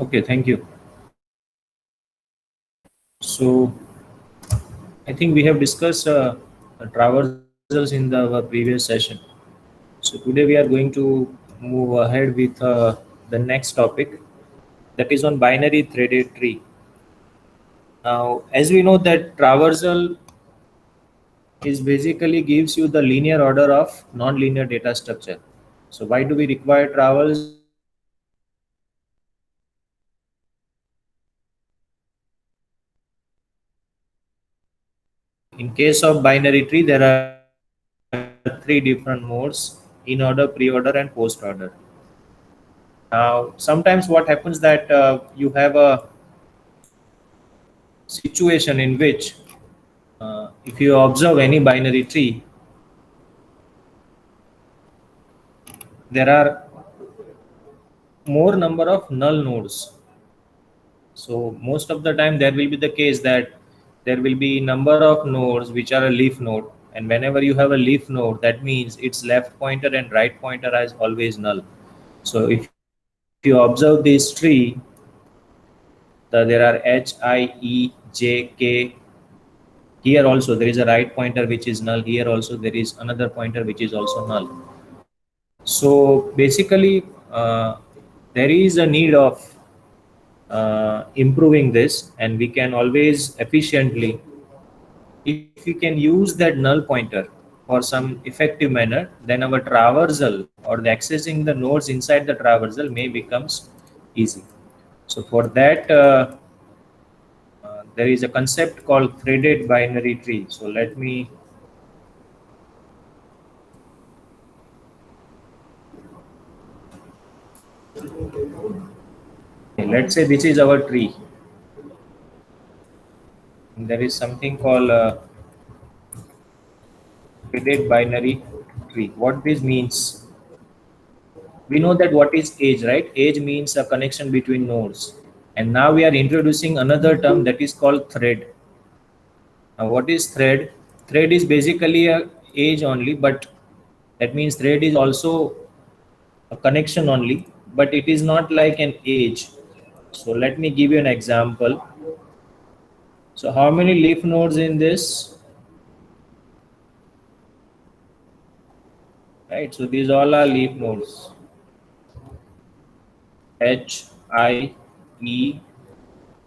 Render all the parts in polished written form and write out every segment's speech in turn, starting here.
Okay, thank you. So I think we have discussed traversals in our previous session. So today we are going to move ahead with the next topic, that is on binary threaded tree. Now, as we know that traversal is basically gives you the linear order of non-linear data structure. So why do we require traversal? Because in case of binary tree, there are three different modes: in order, pre-order, and post-order. Now, sometimes what happens that you have a situation in which, if you observe any binary tree, there are more number of null nodes. So most of the time there will be the case that there will be number of nodes which are a leaf node, and whenever you have a leaf node, that means its left pointer and right pointer is always null. So if you observe this tree, there are H, I, E, J, K. Here also there is a right pointer which is null. Here also there is another pointer which is also null. So basically, there is a need of improving this, and we can always efficiently, if we can use that null pointer for some effective manner, then our traversal or the accessing the nodes inside the traversal may becomes easy. So for that, there is a concept called threaded binary tree. So let me, okay, let's say this is our tree. There is something called threaded binary tree. What this means, we know that what is age, right? Age means a connection between nodes, and now we are introducing another term that is called thread. Now what is thread? Thread is basically a age only, but that means thread is also a connection only, but it is not like an age. So let me give you an example. So how many leaf nodes in this? Right, so these all are leaf nodes. H, I, E,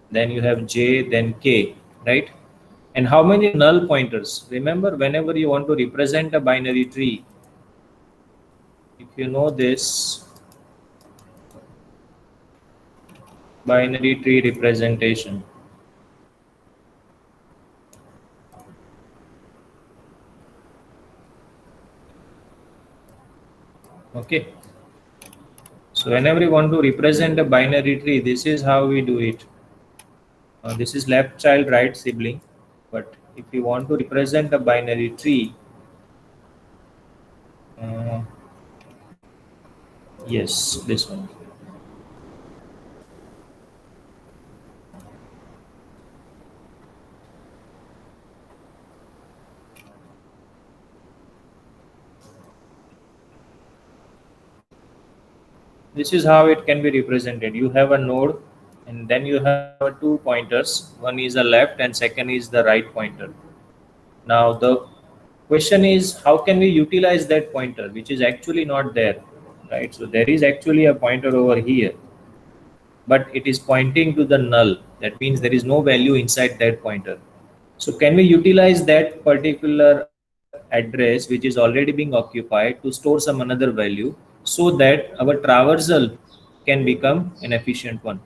then you have J, then K, right? And how many null pointers? Remember, whenever you want to represent a binary tree, if you know this binary tree representation, okay? So whenever you want to represent a binary tree, this is how we do it. This is left child, right sibling. But if you want to represent a binary tree, uh, yes, this one. This is how it can be represented. You have a node, and then you have two pointers. One is the left and second is the right pointer. Now the question is, how can we utilize that pointer, which is actually not there, right? So there is actually a pointer over here, but it is pointing to the null. That means there is no value inside that pointer. So can we utilize that particular address which is already being occupied to store some another value, so that our traversal can become an efficient one?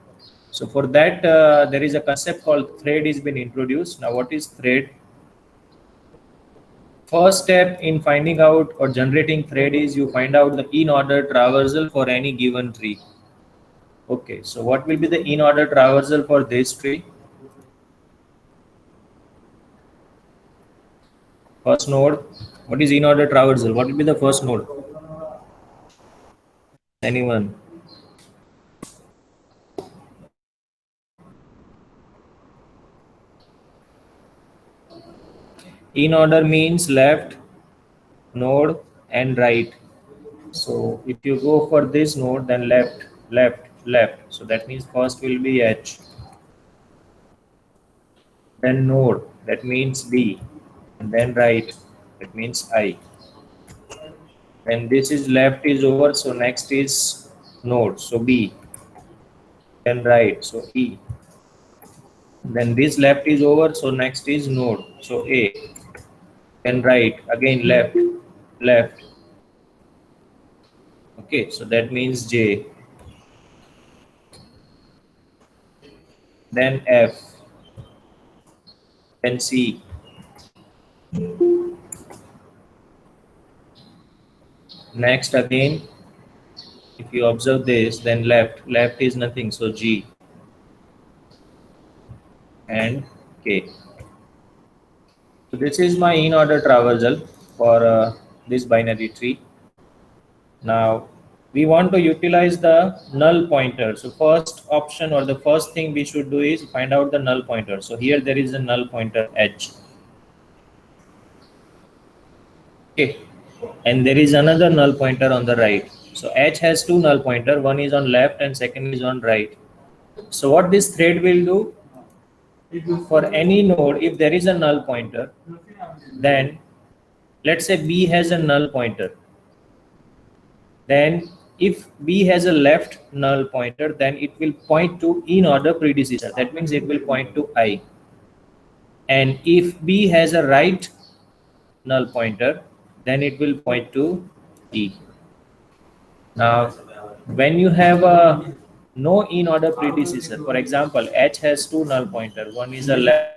So for that, there is a concept called thread is been introduced. Now what is thread? First step in finding out or generating thread is you find out the in order traversal for any given tree. Okay, so what will be the in order traversal for this tree? First node. What is in order traversal? What will be the first node? Anyone? In order means left, node, and right. So if you go for this node, then left, left, left. So that means first will be H. Then node, that means D. And then right, that means I. And this is left is over, so next is node, so B. Then right, so E. Then this left is over, so next is node, so A. Then right, again left, left. Okay, so that means J. Then F. Then C. Next again, if you observe this, then left is nothing, so G. And K. So this is my in order traversal for this binary tree. Now we want to utilize the null pointer. So first option or the first thing we should do is find out the null pointer. So here there is a null pointer H. Okay, and there is another null pointer on the right. So H has two null pointer. One is on left and second is on right. So what this thread will do, for any node, if there is a null pointer, then let's say B has a null pointer. Then if B has a left null pointer, then it will point to in order predecessor. That means it will point to I. And if B has a right null pointer, then it will point to E. Now, when you have a no in order predecessor, for example, H has two null pointer. One is a left,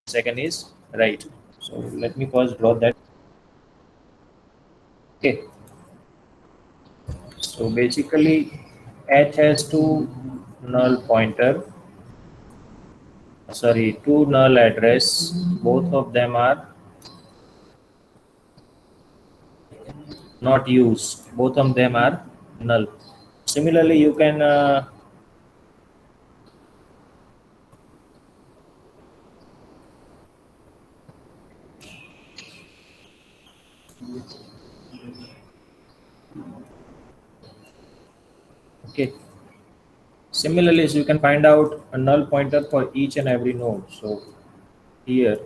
second is right. So let me first draw that. Okay. So basically, H has two null pointer. Sorry, two null address. Both of them are not used. Both of them are null. Similarly, you can okay. Similarly, so you can find out a null pointer for each and every node. So here,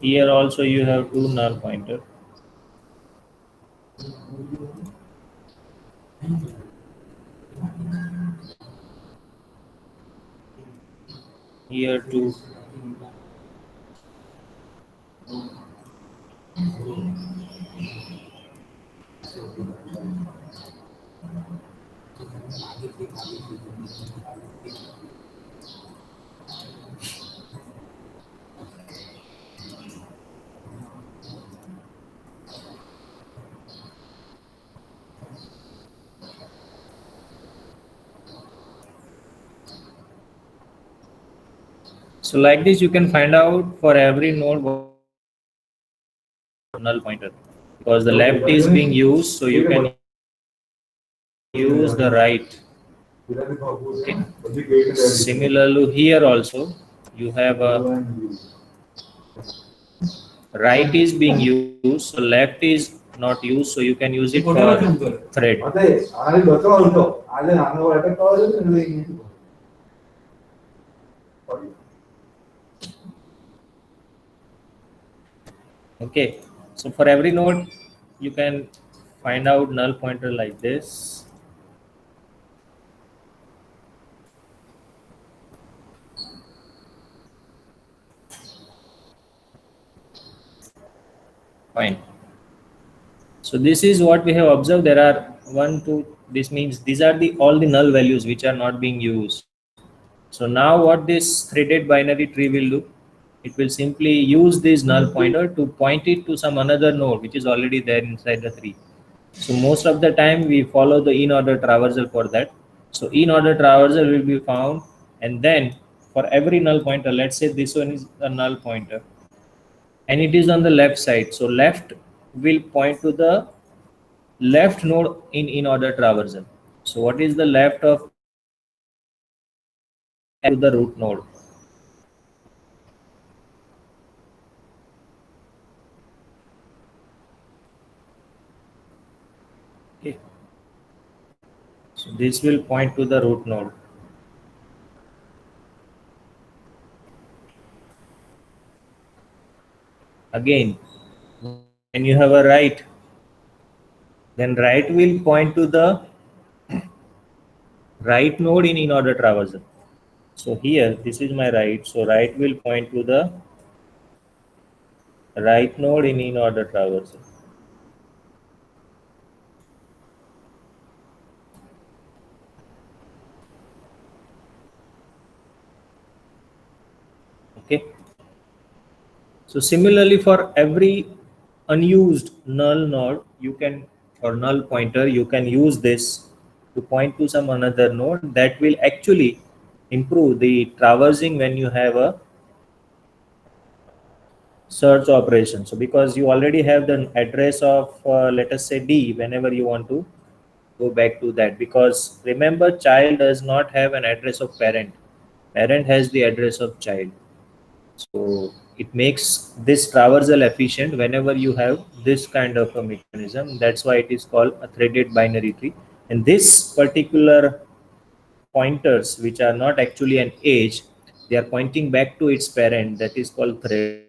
here also you have two null pointer. Here too. So like this, you can find out for every node null pointer, because the left is being used, so you can use the right. Okay. Similarly, here also you have a right is being used, so left is not used, so you can use it for thread. Okay, so for every node you can find out null pointer like this. Fine. So this is what we have observed. There are one, two. This means these are the all the null values which are not being used. So now what this threaded binary tree will do? It will simply use this null pointer to point it to some another node which is already there inside the tree. So most of the time we follow the in order traversal for that. So in order traversal will be found, and then for every null pointer, let's say this one is a null pointer and it is on the left side. So left will point to the left node in in-order traversal. So what is the left of to the root node? Okay. So this will point to the root node. Again, when you have a right, then right will point to the right node in in-order traversal. So here, this is my right. So right will point to the right node in in-order traversal. Okay. So similarly, for every unused null node, you can or null pointer, you can use this to point to some another node that will actually improve the traversing when you have a search operation. So because you already have the address of let us say D, whenever you want to go back to that, because remember child does not have an address of parent. Parent has the address of child. So it makes this traversal efficient whenever you have this kind of a mechanism. That's why it is called a threaded binary tree. And this particular pointers, which are not actually an age, they are pointing back to its parent. That is called thread.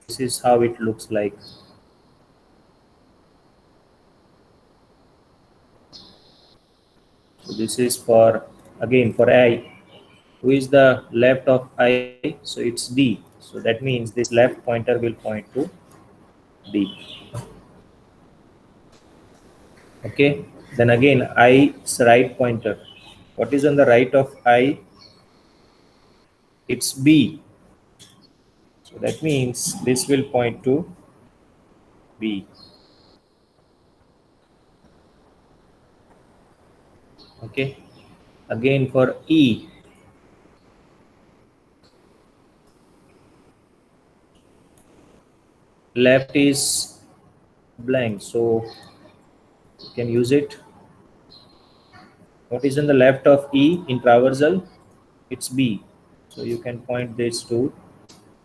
This is how it looks like. So this is for again for I. Who is the left of I? So it's D. So that means this left pointer will point to D. Okay. Then again I's right pointer. What is on the right of I? It's B. So that means this will point to B. Okay. Again for E, left is blank. So you can use it. What is on the left of E in traversal? It's B. So you can point this to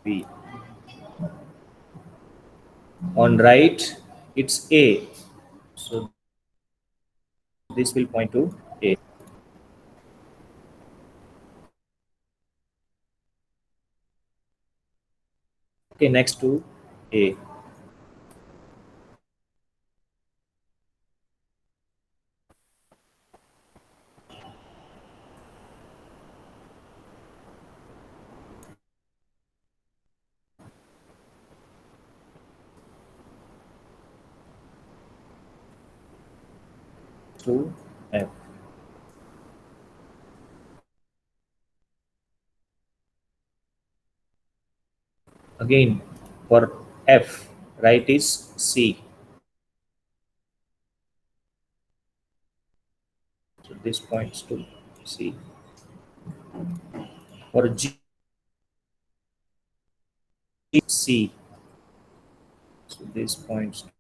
B. On right, it's A. So this will point to A. Okay, next to A. To F. Again, for F, right is C. So this points to C. For G, C. So this points to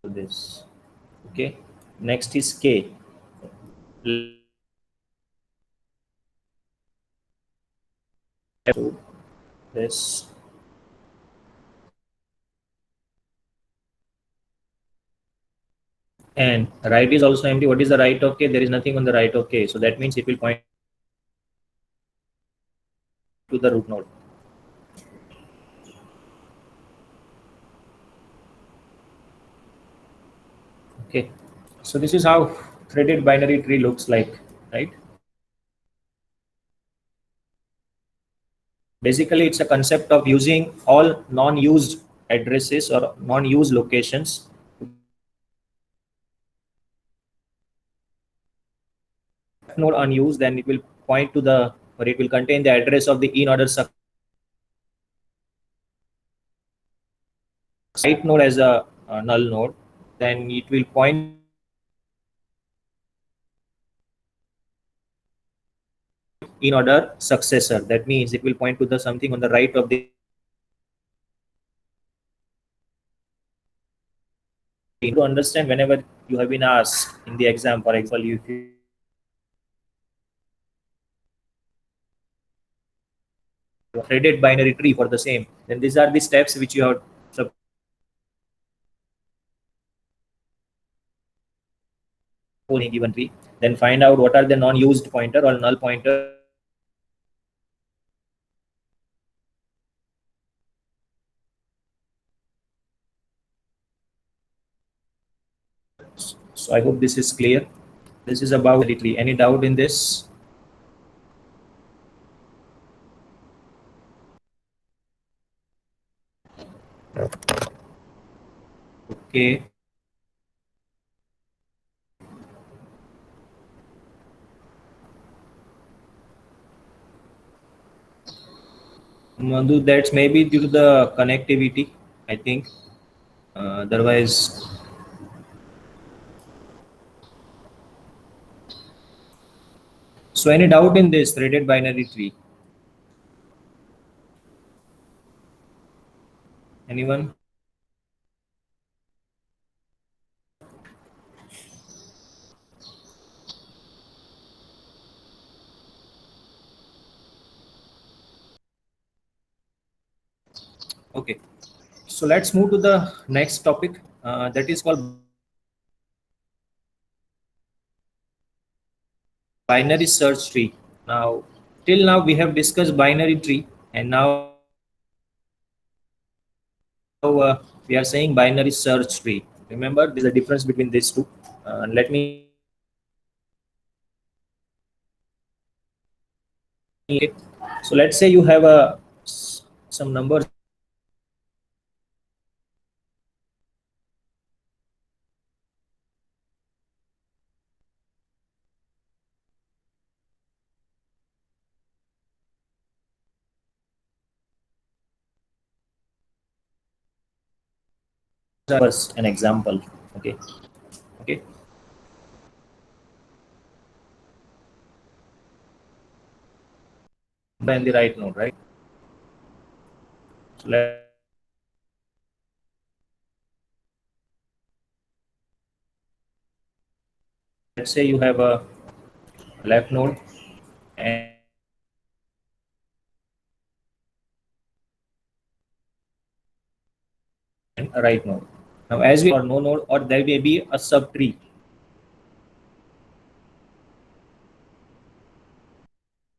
this. Okay. Next is K. So this, and right is also empty. What is the right of K? There is nothing on the right of K. So that means it will point to the root node. Okay. So this is how threaded binary tree looks like, right? Basically, it's a concept of using all non-used addresses or non-used locations. Node unused, then it will point to the, or it will contain the address of the in-order site node as a null node. Then it will point in order successor. That means it will point to the something on the right of the to understand whenever you have been asked in the exam. For example, if you threaded binary tree for the same, then these are the steps which you have suppose in given tree. Then find out what are the non-used pointer or null pointer. So I hope this is clear. This is about the tree. Any doubt in this? Okay. Madhu, that's maybe due to the connectivity, I think. Otherwise, so any doubt in this threaded binary tree? Anyone? Okay. So let's move to the next topic. That is called binary search tree. Now, till now we have discussed binary tree, and now we are saying binary search tree. Remember, there's a difference between these two. Let me. So let's say you have some numbers first an example. Okay. Okay. In the right node, right? So let's say you have a left node and a right node. Now, as we or no node, or there may be a subtree.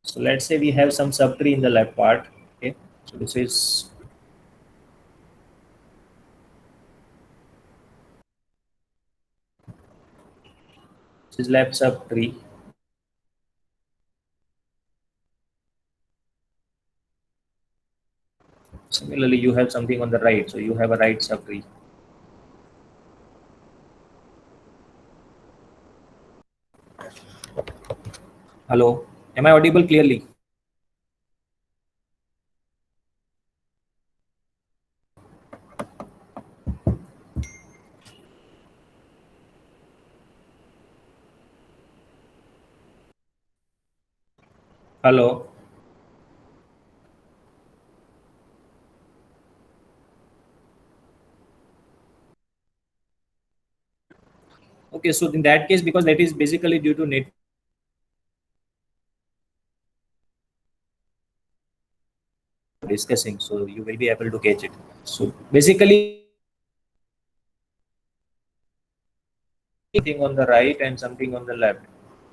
So let's say we have some subtree in the left part. Okay. So this is left subtree. Similarly, you have something on the right, so you have a right subtree. Hello, am I audible clearly? Hello. Okay, so in that case, because that is basically due to net discussing, so you will be able to catch it. So basically, something on the right and something on the left,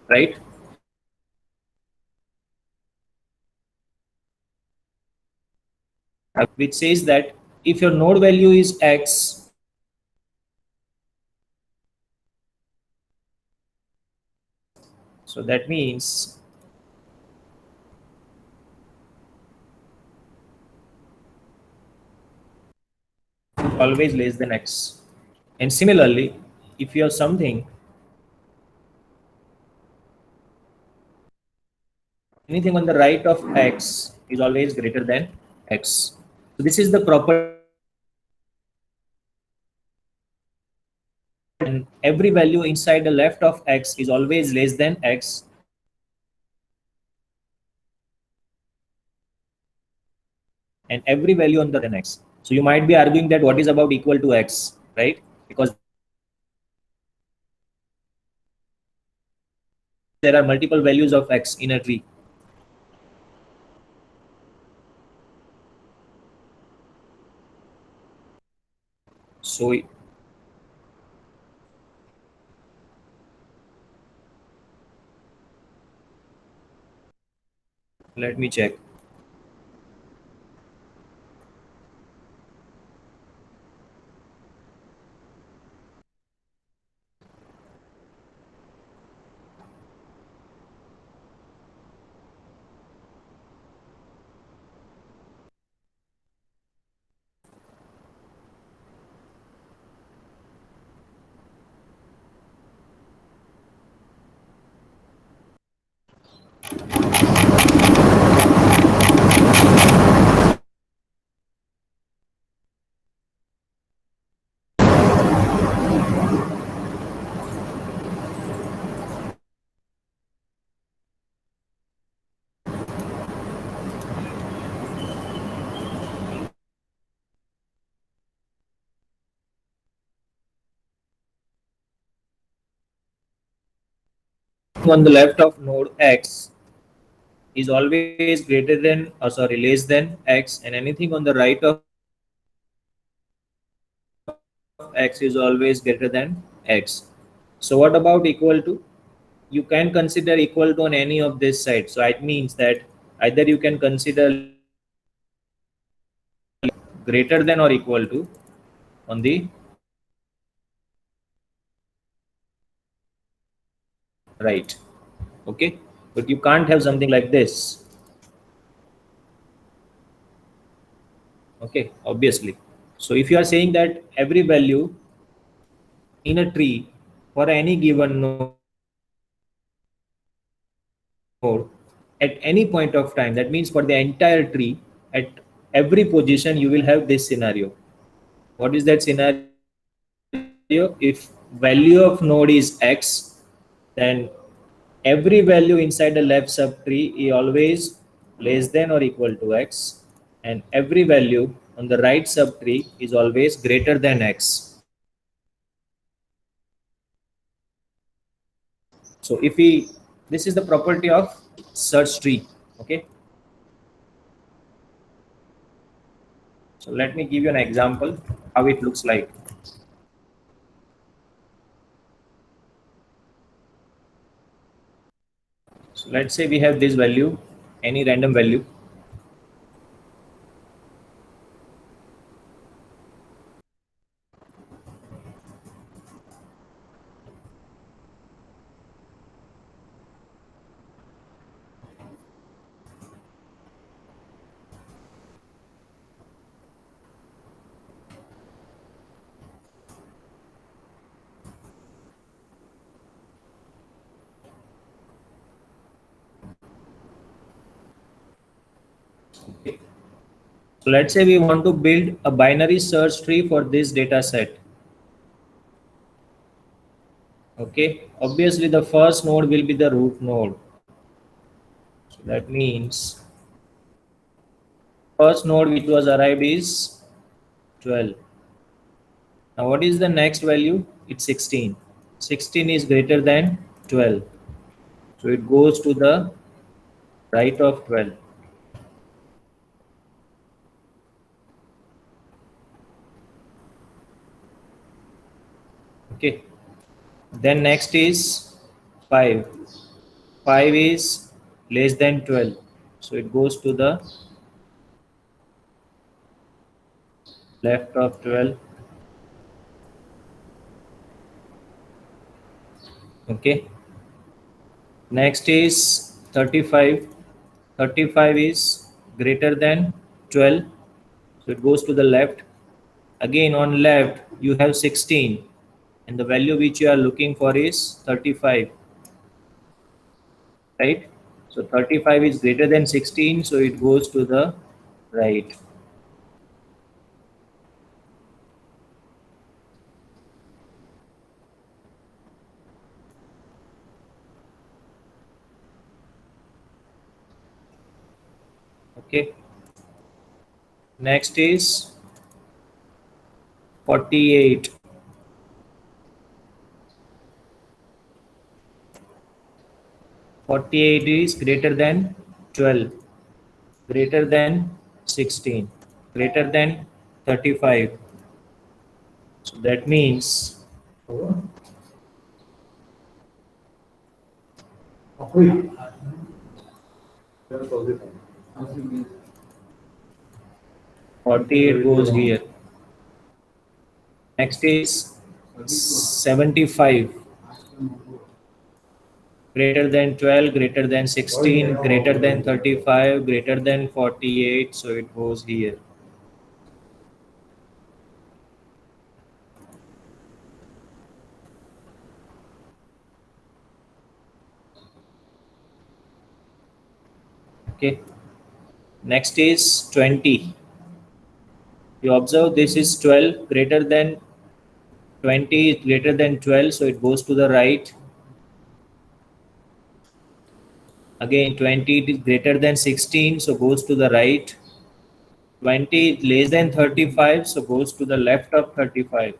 right? Which says that if your node value is x, so that means always less than x. And similarly, if you have something, anything on the right of x is always greater than x. So this is the proper, and every value inside the left of x is always less than x. and every value on the x. So you might be arguing that what is about equal to x, right? Because there are multiple values of x in a tree. So let me check. On the left of node x is always greater than, sorry, less than x, and anything on the right of x is always greater than x. So what about equal to? You can consider equal to on any of this side. So it means that either you can consider less than or equal to, greater than or equal to on the right. Okay, but you can't have something like this. Okay, obviously. So if you are saying that every value in a tree for any given node at any point of time, that means for the entire tree, at every position you will have this scenario. What is that scenario? If value of node is x, then every value inside the left subtree is always less than or equal to x, and every value on the right subtree is always greater than x. So if we, this is the property of search tree. Okay, so let me give you an example how it looks like. So let's say we have this value, any random value. Okay. So let's say we want to build a binary search tree for this data set. Okay, obviously the first node will be the root node. So that means first node which was arrived is 12. Now what is the next value? It's 16. 16 is greater than 12. So it goes to the right of 12. Okay. Then next is 5. 5 is less than 12. So it goes to the left of 12. Okay. Next is 35. 35 is greater than 12. So it goes to the left. Again on left you have 16, and the value which you are looking for is 35, right? So 35 is greater than 16, so it goes to the right. Okay. Next is 48. 48 is greater than 12, greater than 16, greater than 35. So that means 48 goes here. Next is 75. Greater than 12, greater than 16, greater than 35, greater than 48. So it goes here. Okay. Next is 20. You observe this is 12, greater than 20 is greater than 12, so it goes to the right. Again, 20 is greater than 16, so goes to the right. 20 is less than 35, so goes to the left of 35.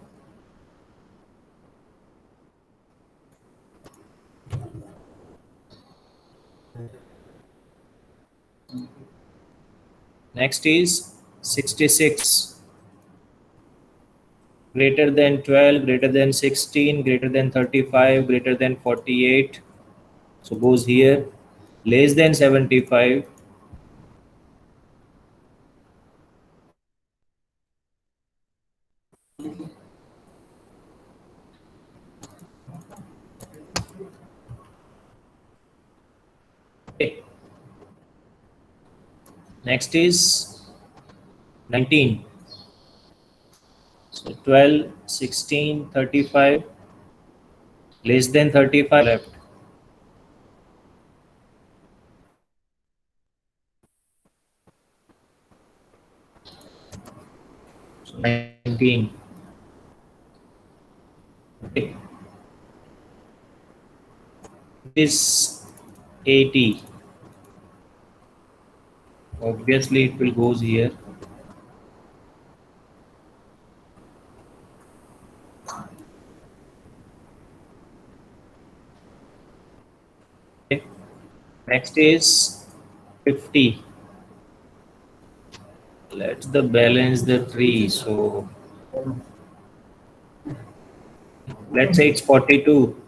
Next is 66. Greater than 12, greater than 16, greater than 35, greater than 48. So goes here. Less than 75. Okay. Next is 19. So 12, 16, 35. Less than 35 left. So 19. Okay. This 80. Obviously, it will goes here. Okay. Next is 50. Let's the balance the tree. So let's say it's 42.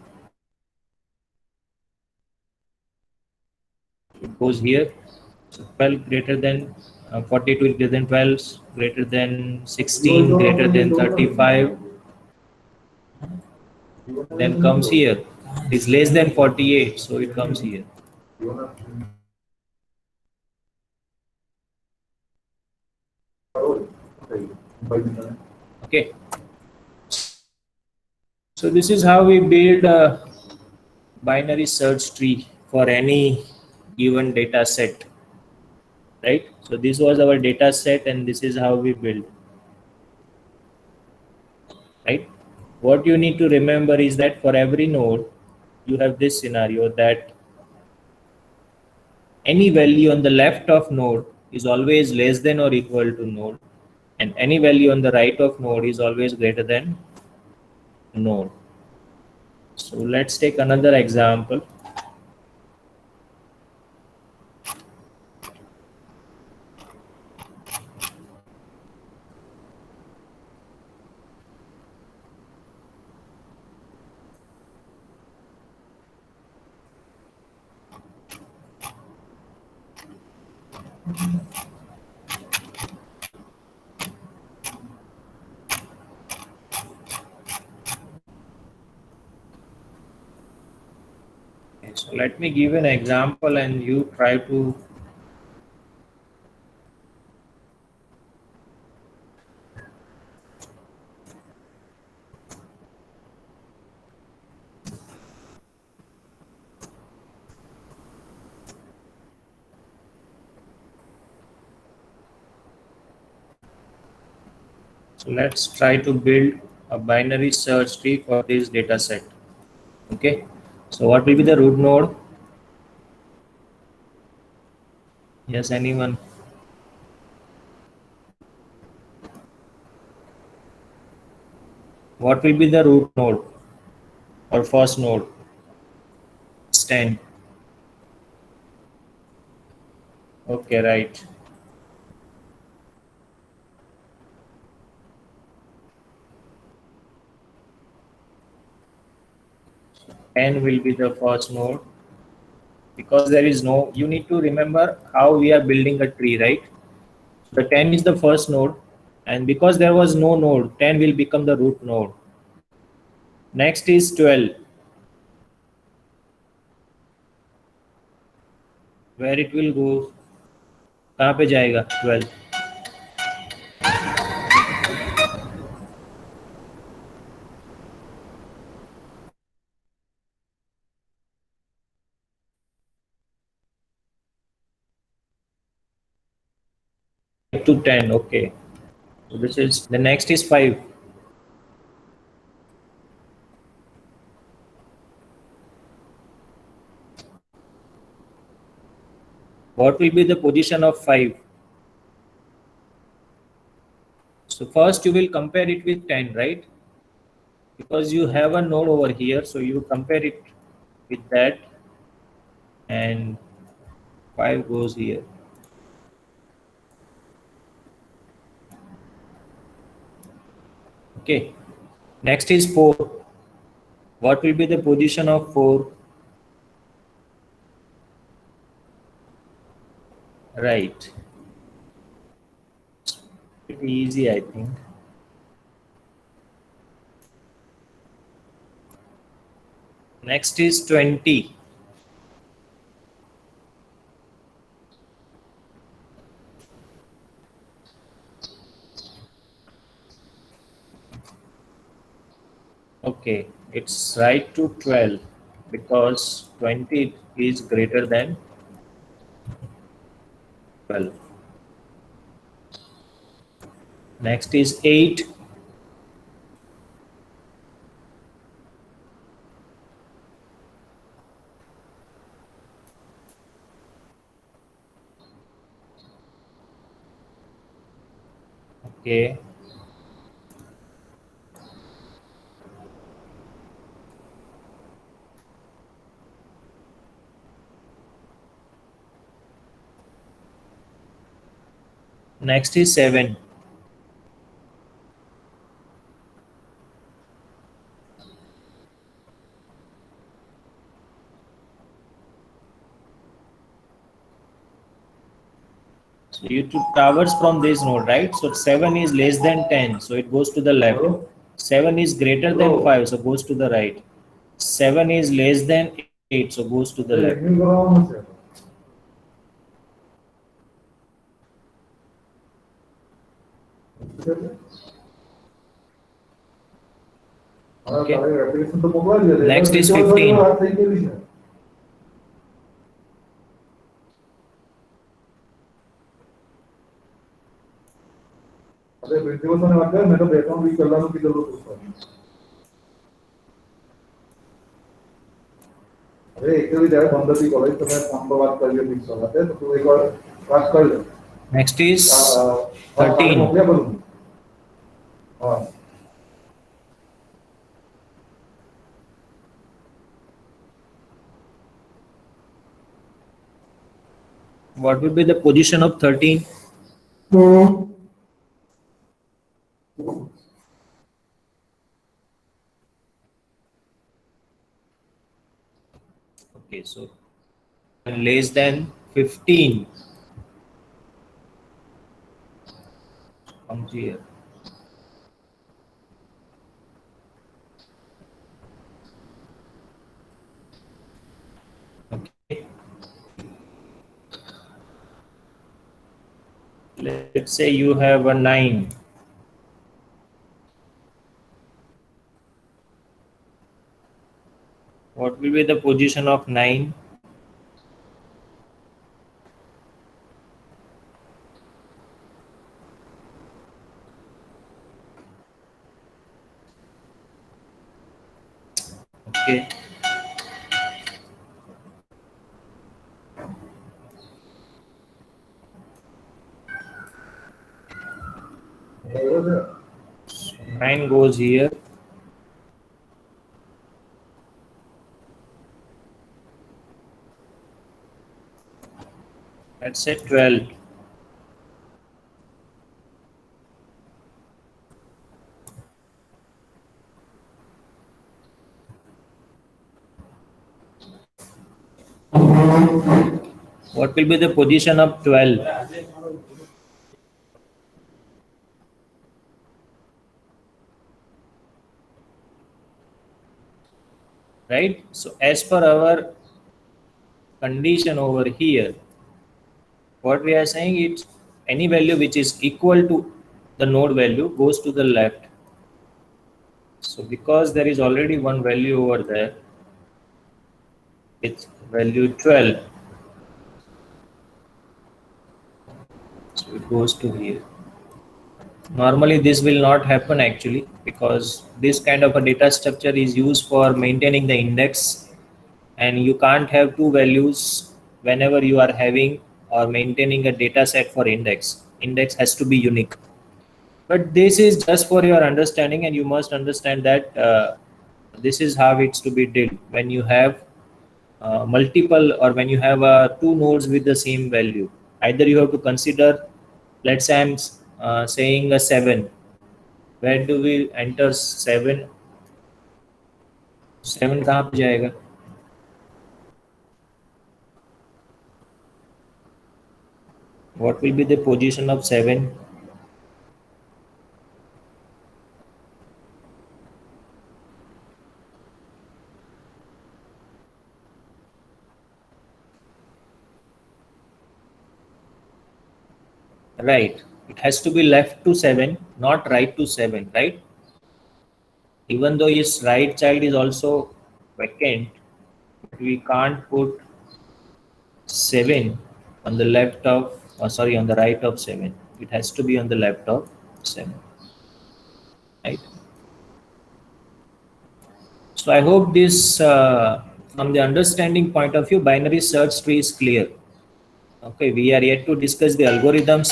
It goes here. So 12 greater than 42 is greater than 12, greater than 16, greater than 35. Then comes here. It's less than 48, so it comes here. Okay. So this is how we build a binary search tree for any given data set, right? So this was our data set and this is how we build, right? What you need to remember is that for every node, you have this scenario that any value on the left of node is always less than or equal to node, and any value on the right of node is always greater than node. So let's take another example. Okay, so let me give an example and you try to. So let's try to build a binary search tree for this data set. Okay. So what will be the root node? Yes, anyone? What will be the root node or first node? It's 10. Okay, right. N will be the first node because there is no, you need to remember how we are building a tree, right? The 10 is the first node, and because there was no node, 10 will become the root node. Next is 12. Where it will go? कहाँ पे जाएगा 12? To 10. Okay. So this is the next is 5. What will be the position of 5? So first you will compare it with 10, right? Because you have a node over here, so you compare it with that, and 5 goes here. Okay. Next is 4. What will be the position of 4? Right. Pretty easy, I think. Next is 20. Okay, it's right to 12 because 20 is greater than 12. Next is 8. Okay. Next is 7. So you took towers from this node, right? So 7 is less than 10, so it goes to the left. 7 is greater than 5, so goes to the right. 7 is less than 8, so goes to the left. Okay. Next is 15. अरे principal ने बात कर मैं तो देखता हूँ कर रहा हूँ किधर को पूछता हूँ अरे एक भी जाए बंद थी कॉलेज तो मैं काम पर बात कर लिया फिक्स हो जाते तो तू एक बार बात कर ले Next is 13. हाँ What will be the position of 13? Okay, so less than 15 comes here. Okay. Let's say you have a 9. What will be the position of 9? Okay. हाँ 9 goes here. Let's say 12. What will be the position of 12? Right? So as per our condition over here, what we are saying is any value which is equal to the node value goes to the left. So because there is already one value over there, it's value 12. So it goes to here. Normally this will not happen actually, because this kind of a data structure is used for maintaining the index, and you can't have two values whenever you are having or maintaining a data set for index. Index has to be unique. But this is just for your understanding, and you must understand that this is how it's to be dealt when you have multiple, or when you have two nodes with the same value. Either you have to consider, let's say I'm saying a 7. Where do we enter 7? 7 कहाँ पे जाएगा? What will be the position of 7? Right. It has to be left to 7, not right to 7, right? Even though his right child is also vacant, we can't put 7 on the left of, sorry, on the right of 7. It has to be on the left of 7, right? So I hope this, from the understanding point of view, binary search tree is clear. Okay, we are yet to discuss the algorithms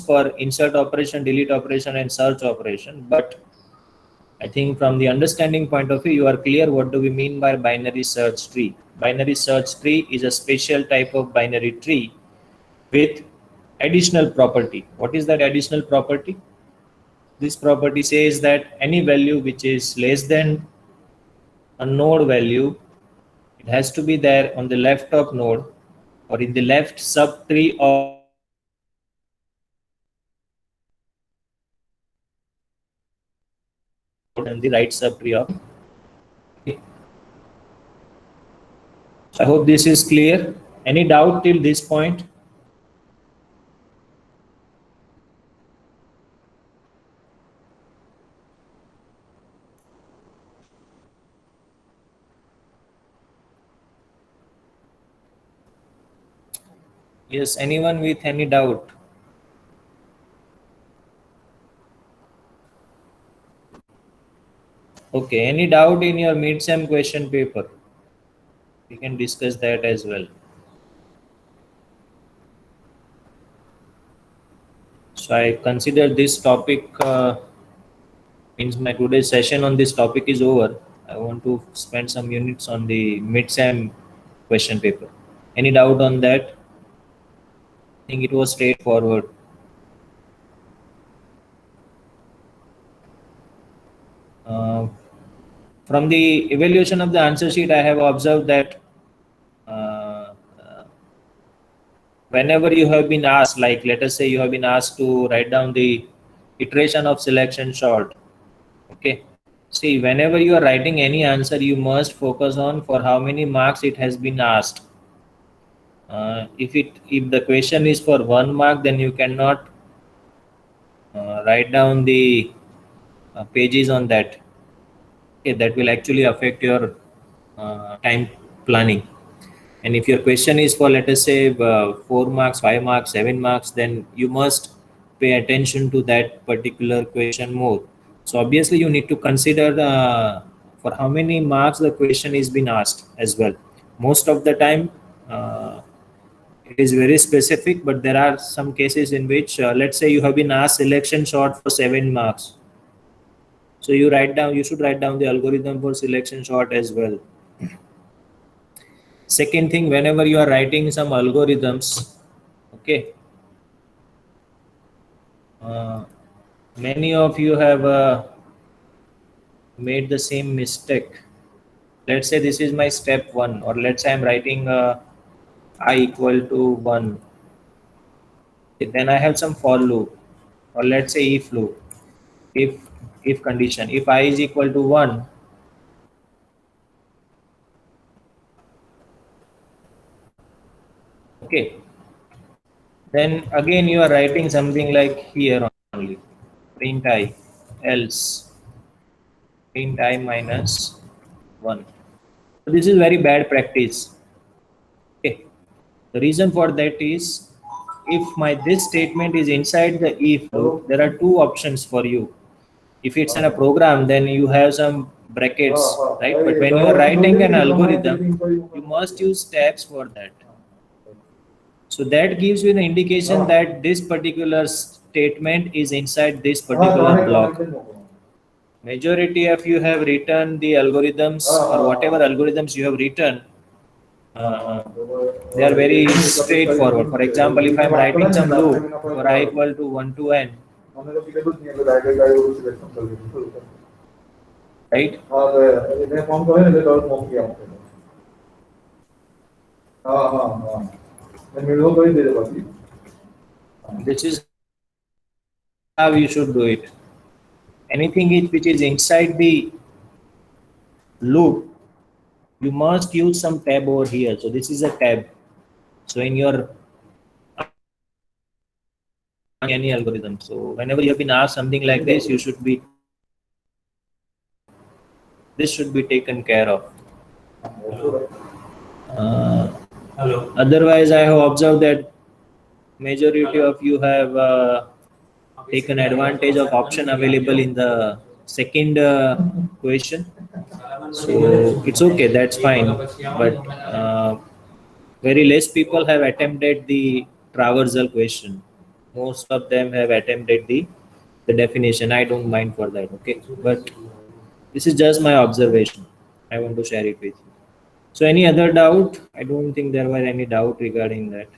for insert operation, delete operation, and search operation. But I think from the understanding point of view, you are clear what do we mean by binary search tree. Binary search tree is a special type of binary tree with additional property. What is that additional property? This property says that any value which is less than a node value, it has to be there on the left of node, or in the left subtree of and the right subtree of. Okay. So I hope this is clear. Any doubt till this point? Yes, anyone with any doubt? Okay, any doubt in your mid-sem question paper? We can discuss that as well. So I consider this topic means my today's session on this topic is over. I want to spend some units on the mid-sem question paper. Any doubt on that? I think it was straightforward. From the evaluation of the answer sheet, I have observed that whenever you have been asked, like let us say you have been asked to write down the iteration of selection sort. Okay. See, whenever you are writing any answer, you must focus on for how many marks it has been asked. If the question is for 1 mark, then you cannot write down the pages on that. Okay, that will actually affect your time planning. And if your question is for, let us say, 4 marks, 5 marks, 7 marks, then you must pay attention to that particular question more. So obviously you need to consider for how many marks the question is being asked as well. Most of the time it is very specific, but there are some cases in which let's say you have been asked selection sort for 7 marks. So you should write down the algorithm for selection sort as well. Second thing, whenever you are writing some algorithms, okay, many of you have made the same mistake. Let's say this is my step 1, or let's say I'm writing I equal to 1. Then I have some for loop, or let's say if loop, if condition. If I is equal to 1, okay, then again you are writing something like here only, print I, else print I minus 1. So this is very bad practice. Okay. The reason for that is, if my this statement is inside the if loop, there are two options for you. If it's in a program, then you have some brackets, right? But when you are writing an algorithm, you must use tabs for that. So that gives you an indication that this particular statement is inside this particular block. Majority of you have written the algorithms, or whatever algorithms you have written, they are very straightforward. For example, if I am writing some loop for I equal to 1 to n, right? This is how you should do it. Anything which is inside the loop, you must use some tab over here. So this is a tab. So in your any algorithm, so whenever you have been asked something like this, you should be, this should be taken care of. Otherwise, I have observed that majority of you have taken advantage of option available in the second question. So it's okay, that's fine. But very less people have attempted the traversal question. Most of them have attempted the definition. I don't mind for that, okay? But this is just my observation. I want to share it with you. So any other doubt? I don't think there were any doubt regarding that.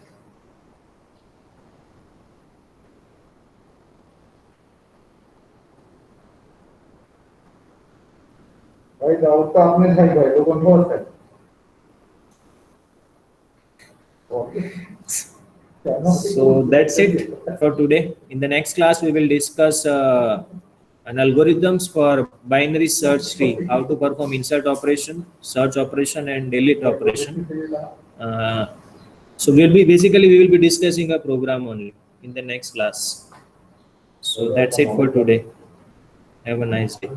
So that's it for today. In the next class, we will discuss an algorithms for binary search tree, how to perform insert operation, search operation, and delete operation. So we will be discussing a program only in the next class. So that's it for today. Have a nice day.